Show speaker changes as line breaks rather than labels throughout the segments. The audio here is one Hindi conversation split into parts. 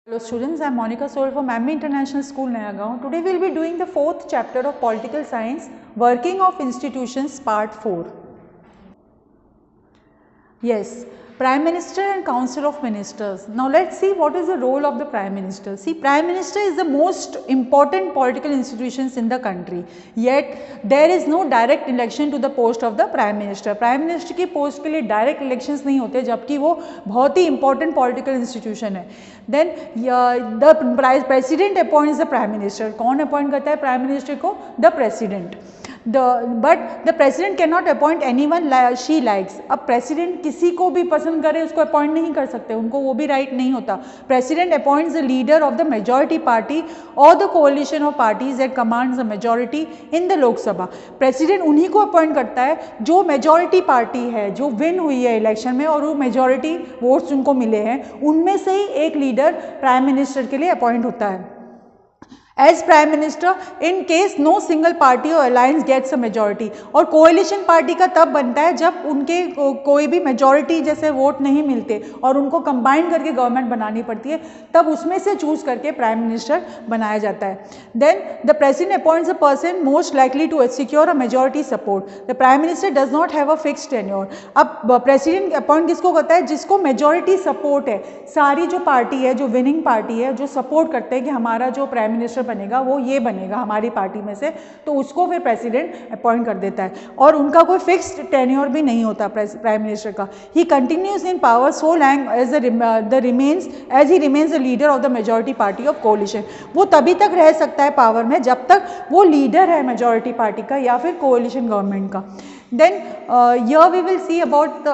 Hello students, I am Monica Soul from MB International School, Nayagaon. Today we will be doing the fourth chapter of Political Science, Working of Institutions, Part 4. Yes, Prime Minister and Council of Ministers. Now let's see what is the role of the Prime Minister. See, Prime Minister is the most important political institutions in the country. Yet there is no direct election to the post of the Prime Minister. Prime Minister की पोस्ट के लिए डायरेक्ट इलेक्शंस नहीं होते, जबकि वो बहुत ही इंपॉर्टेंट पॉलिटिकल इंस्टीट्यूशन है. Then the president appoints the prime minister. कौन अपॉइंट करता है प्राइम मिनिस्टर को? The president. But the president can not appoint any one she likes. अब प्रेसिडेंट किसी को भी पसंद करे उसको अपॉइंट नहीं कर सकते, उनको वो भी राइट नहीं होता. President appoints the leader of the majority party और the coalition of parties that commands the majority in the Lok Sabha. President उन्हीं को अपॉइंट करता है जो मेजॉरिटी पार्टी है, जो विन हुई है इलेक्शन में और वो मेजॉरिटी वोट्स उनको मिले हैं, उनमें से ही एक लीडर प्राइम मिनिस्टर के लिए अपॉइंट होता है. As Prime Minister, in case no single party or alliance gets a majority. और कोalition पार्टी का तब बनता है जब उनके कोई भी मेजॉरिटी जैसे वोट नहीं मिलते और उनको कंबाइन करके गवर्नमेंट बनानी पड़ती है, तब उसमें से चूज करके प्राइम मिनिस्टर बनाया जाता है. Then the president appoints a person most likely to secure a majority support. The prime minister does not have a fixed tenure. अब प्रेसिडेंट अपॉइंट किसको करता है? जिसको मेजॉरिटी सपोर्ट है. सारी जो पार्टी है, जो विनिंग पार्टी है, जो सपोर्ट करते हैं कि हमारा जो प्राइम मिनिस्टर बनेगा वो ये बनेगा हमारी पार्टी में से, तो उसको फिर प्रेसिडेंट अपॉइंट कर देता है. और उनका कोई फिक्स्ड टेन्योर भी नहीं होता प्राइम मिनिस्टर का. He continues in power so long as he remains the leader of the majority party of coalition. वो तभी तक रह सकता है पावर में जब तक वो लीडर है मेजॉरिटी पार्टी का या फिर कोalition गवर्नमेंट का. Then here we will see about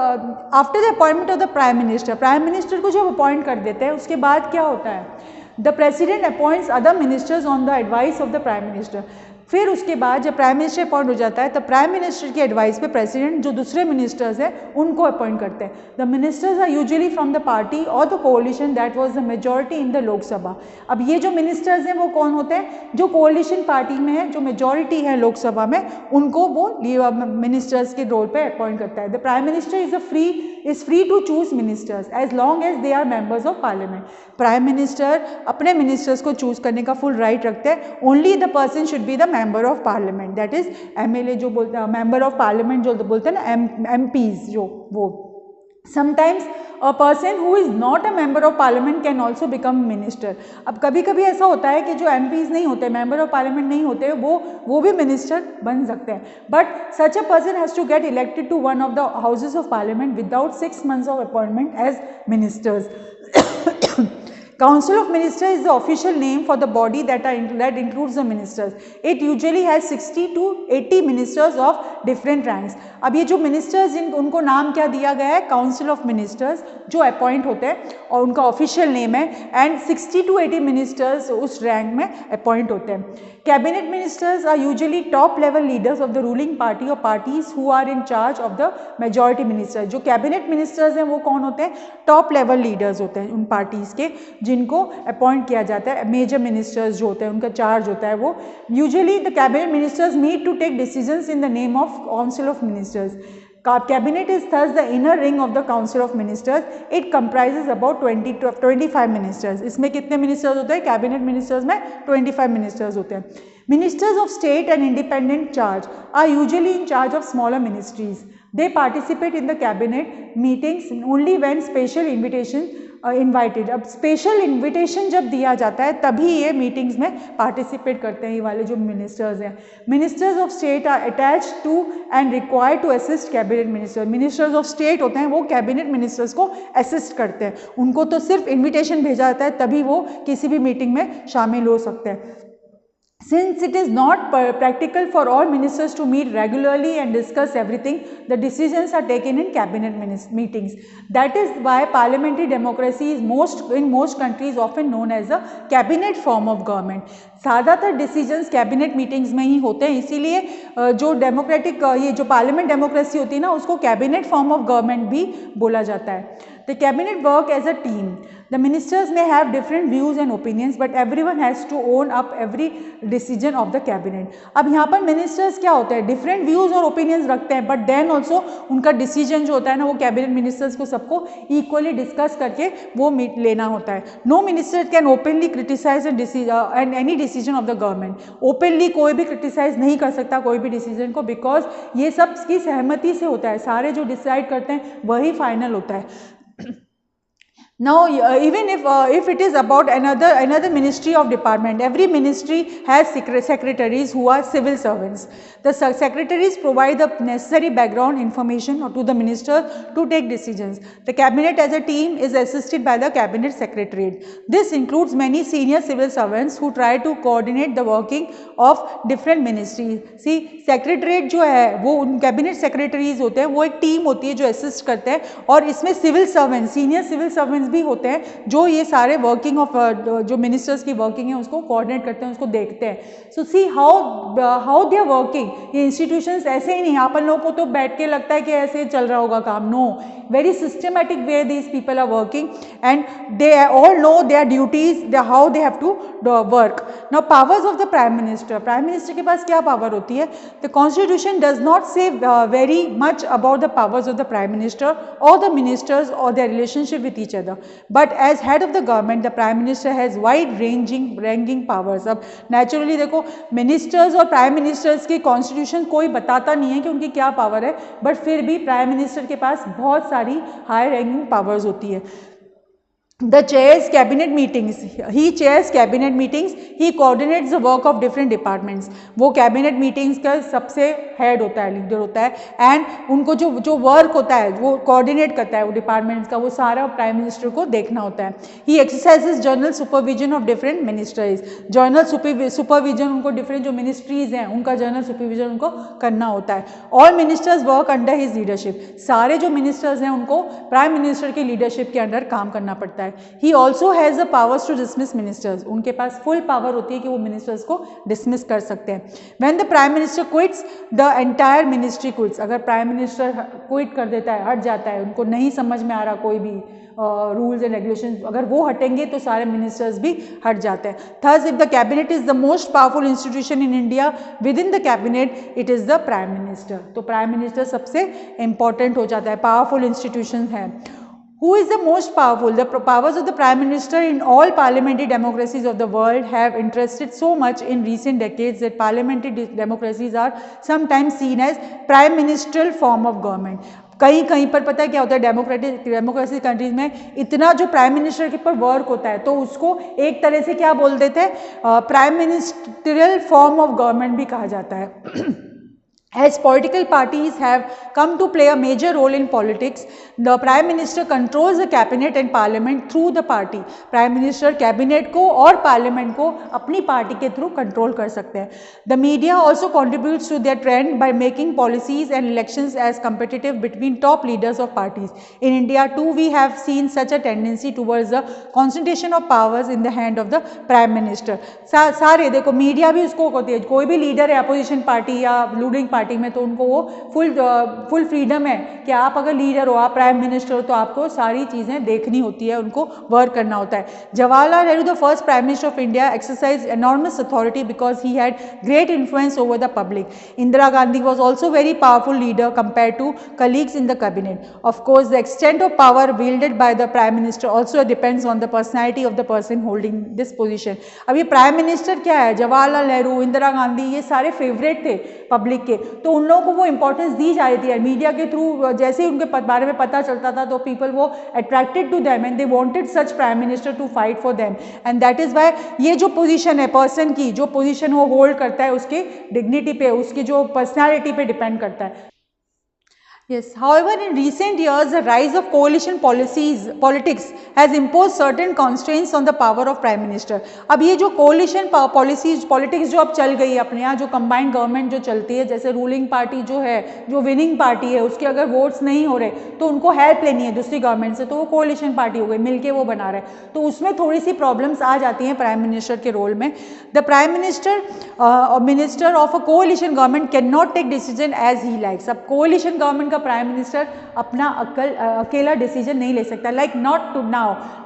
after the appointment of the prime minister. Prime minister को जब अपॉइंट कर देते हैं उसके बाद क्या होता है? The president appoints other ministers on the advice of the prime minister. फिर उसके बाद जब प्राइम मिनिस्टर अपॉइंट हो जाता है तो प्राइम मिनिस्टर की एडवाइस पे प्रेसिडेंट जो दूसरे मिनिस्टर्स हैं उनको अपॉइंट करते हैं. The ministers are usually from the party और the coalition that was the majority in the Lok Sabha. अब ये जो मिनिस्टर्स हैं वो कौन होते हैं? जो कोalition पार्टी में है, जो मेजॉरिटी है लोकसभा में, उनको वो मिनिस्टर्स के रोल पे अपॉइंट करता है. The prime minister is free to choose ministers as long as they are members of parliament. Prime minister अपने मिनिस्टर्स को चूज करने का फुल राइट रखते हैं. Only the person should be the member of parliament, that is MLA जो बोलते हैं, मेंबर ऑफ पार्लियामेंट जो बोलते हैं ना, एमपीज जो वो. Sometimes a person who is not a member of parliament can also become minister. अब कभी कभी ऐसा होता है कि जो एमपीज नहीं होते, मेंबर ऑफ पार्लियामेंट नहीं होते, वो भी मिनिस्टर बन सकते हैं. But such a person has to get elected to one of the houses of parliament without 6 months of appointment as ministers. Council of Ministers is the official name for the body that includes the ministers. It usually has 60 to 80 ministers of different ranks. अब ये जो ministers उनको नाम क्या दिया गया है? Council of Ministers, जो अपॉइंट होते हैं और उनका ऑफिशियल नेम है. एंड 60 to 80 मिनिस्टर्स उस रैंक में अपॉइंट होते हैं. Cabinet ministers are usually top level leaders of the ruling party और parties who are in charge of the majority ministers. जो कैबिनेट मिनिस्टर्स हैं वो कौन होते हैं? टॉप लेवल लीडर्स होते हैं उन पार्टीज के जिनको अपॉइंट किया जाता है. मेजर मिनिस्टर्स जो होते हैं उनका चार्ज होता है वो. Usually the cabinet ministers need to take decisions in the name of council of ministers. Cabinet is thus the inner ring of the Council of Ministers. It comprises about 20 to 25 ministers. इसमें कितने मिनिस्टर्स होते हैं? कैबिनेट मिनिस्टर्स में 25 मिनिस्टर्स होते हैं. Ministers of state and independent charge are usually in charge of smaller ministries. They participate in the cabinet meetings only when special invitation invited. अब स्पेशल इन्विटेशन जब दिया जाता है तभी ये मीटिंग्स में पार्टिसिपेट करते हैं ये वाले जो मिनिस्टर्स हैं. Ministers of state are attach to and required to assist cabinet minister. Ministers of state होते हैं वो कैबिनेट मिनिस्टर्स को असिस्ट करते हैं. उनको तो सिर्फ इन्विटेशन भेजा जाता है तभी वो किसी भी मीटिंग में शामिल हो सकते हैं. Since it is not practical for all ministers to meet regularly and discuss everything, the decisions are taken in cabinet meetings. That is why parliamentary democracy is in most countries often known as a cabinet form of government. ज़्यादातर डिसीजंस कैबिनेट मीटिंग्स में ही होते हैं, इसीलिए जो डेमोक्रेटिक ये जो पार्लियामेंट डेमोक्रेसी होती है ना, उसको कैबिनेट फॉर्म ऑफ गवर्नमेंट भी बोला जाता है. The cabinet work as a team. The ministers may have different views and opinions, but everyone has to own up every decision of the cabinet. अब यहाँ पर ministers क्या होते हैं, different views और opinions रखते हैं, but then also उनका decision जो होता है ना वो cabinet ministers को सबको equally discuss करके वो लेना होता है. No minister can openly criticize and any decision of the government. Openly कोई भी criticize नहीं कर सकता कोई भी decision को, because ये सब की सहमति से होता है, सारे जो decide करते हैं वही final होता है. Now, even if it is about another ministry of department, every ministry has secretaries who are civil servants. The secretaries provide the necessary background information to the minister to take decisions. The cabinet as a team is assisted by the cabinet secretariat. This includes many senior civil servants who try to coordinate the working of different ministries. See, secretariat जो है वो उन cabinet secretaries होते हैं, वो एक team होती है जो assist करते हैं, और इसमें civil servants, senior civil servants भी होते हैं जो ये सारे वर्किंग ऑफ जो मिनिस्टर्स की वर्किंग है उसको कोऑर्डिनेट करते हैं, उसको देखते हैं. So see how they are working. ये इंस्टीट्यूशंस ऐसे ही नहीं, अपन लोगों को तो बैठ के लगता है कि ऐसे चल रहा होगा काम. No, very systematic way these people are working, and they all know their duties, how they have to work. Now, powers of the prime minister. prime minister के पास क्या power होती है? The constitution does not say very much about the powers of the prime minister or the ministers or their relationship with each other, but as head of the government the prime minister has wide ranging powers. अब naturally देखो ministers और prime ministers की constitution कोई बताता नहीं है कि उनकी क्या power है, but फिर भी prime minister के पास बहुत सारी हाई रैंकिंग पावर्स होती है. The chairs cabinet meetings. He chairs cabinet meetings. He coordinates the work of different departments. वो cabinet meetings का सबसे head होता है, leader होता है, and उनको जो work होता है वो coordinate करता है वो departments का, वो सारा prime minister को देखना होता है. He exercises general supervision of different ministries. General supervision उनको different जो ministries हैं उनका general supervision उनको करना होता है. All ministers work under his leadership. सारे जो ministers हैं उनको prime minister की leadership के अंदर काम करना पड़ता है. He also has the powers to dismiss ministers. उनके पास full power होती है कि वो ministers को dismiss कर सकते हैं. When the prime minister quits, the entire ministry quits. अगर prime minister quit कर देता है, हट जाता है, उनको नहीं समझ में आ रहा कोई भी rules and regulations, अगर वो हटेंगे तो सारे ministers भी हट जाते हैं. Thus, if the cabinet is the most powerful institution in India, within the cabinet it is the prime minister. तो prime minister सबसे important हो जाता है, powerful institution है. Who is the most powerful? The powers of the prime minister in all parliamentary democracies of the world have interested so much in recent decades that parliamentary democracies are sometimes seen as prime ministerial form of government. कहीं कहीं पर पता है क्या होता है, डेमोक्रेसी कंट्रीज में इतना जो प्राइम मिनिस्टर के ऊपर वर्क होता है तो उसको एक तरह से क्या बोल देते हैं, prime ministerial form of government भी कहा जाता है. As political parties have come to play a major role in politics, the Prime Minister controls the cabinet and parliament through the party. Prime Minister cabinet को और parliament को अपनी पार्टी के थ्रू कंट्रोल कर सकते हैं. The media also contributes to their trend by making policies and elections as competitive between top leaders of parties. In India too, we have seen such a tendency towards the concentration of powers in the hand of the Prime Minister. सारे देखो मीडिया भी उसको होती है, कोई भी लीडर है अपोजिशन पार्टी या रूलिंग पार्टी में तो उनको वो फुल फ्रीडम है कि आप अगर लीडर हो, आप प्राइम मिनिस्टर हो तो आपको सारी चीज़ें देखनी होती है, उनको वर्क करना होता है. Jawaharlal Nehru the first prime minister of India exercise enormous authority because he had great influence over the public. Indira Gandhi was also very powerful leader compare to colleagues in the cabinet. Of course the extent of power wielded by the prime minister also depends on the personality of the person holding this position. अब ये प्राइम मिनिस्टर क्या है, जवाहरलाल नेहरू, इंदिरा गांधी, ये सारे फेवरेट थे पब्लिक के, तो उन लोगों को वो इंपॉर्टेंस दी जा रही थी मीडिया के थ्रू. जैसे ही उनके बारे में पता चलता था तो पीपल वो attracted to them and they wanted such prime minister to fight for them. And that is why ये जो पोजीशन है पर्सन की, जो पोजीशन वो होल्ड करता है उसकी डिग्निटी पे, उसकी जो पर्सनैलिटी पे डिपेंड करता है. Yes, however, in recent years, the rise of coalition politics has imposed certain constraints on the power of Prime Minister. अब ये जो coalition politics जो अब चल गई है अपने यहाँ, जो combined government जो चलती है, जैसे ruling party जो है, जो winning party है, उसके अगर votes नहीं हो रहे तो उनको help लेनी है दूसरी government से, तो वो coalition party हो गई, मिलके वो बना रहे, तो उसमें थोड़ी सी problems आ जाती हैं Prime Minister के role में. The Prime Minister or Minister of a coalition government cannot take decision as he likes. अब coalition government का प्राइम मिनिस्टर अपना अकेला डिसीजन नहीं ले सकता. Like not to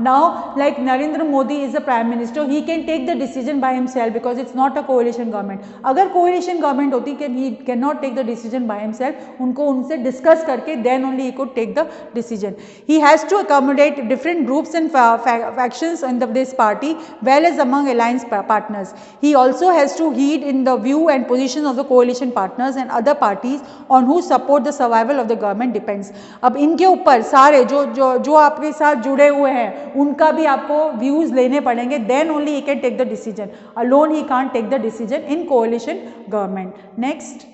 now like Narendra Modi is the prime minister, he can take the decision by himself because it's not a coalition government. अगर कोएलिशन गवर्नमेंट होती he can not take the decision by himself, उनको उनसे डिस्कस करके then only he could take the decision. He has to accommodate different groups and factions in this party well as among alliance partners. He also has to heed in the view and position of the coalition partners and other parties on whose support the survival of the government depends. अब इनके ऊपर सारे जो आपके साथ जुड़े हुए हैं उनका भी आपको views लेने पड़ेंगे, then only he can take the decision. Alone he can't take the decision in coalition government. Next.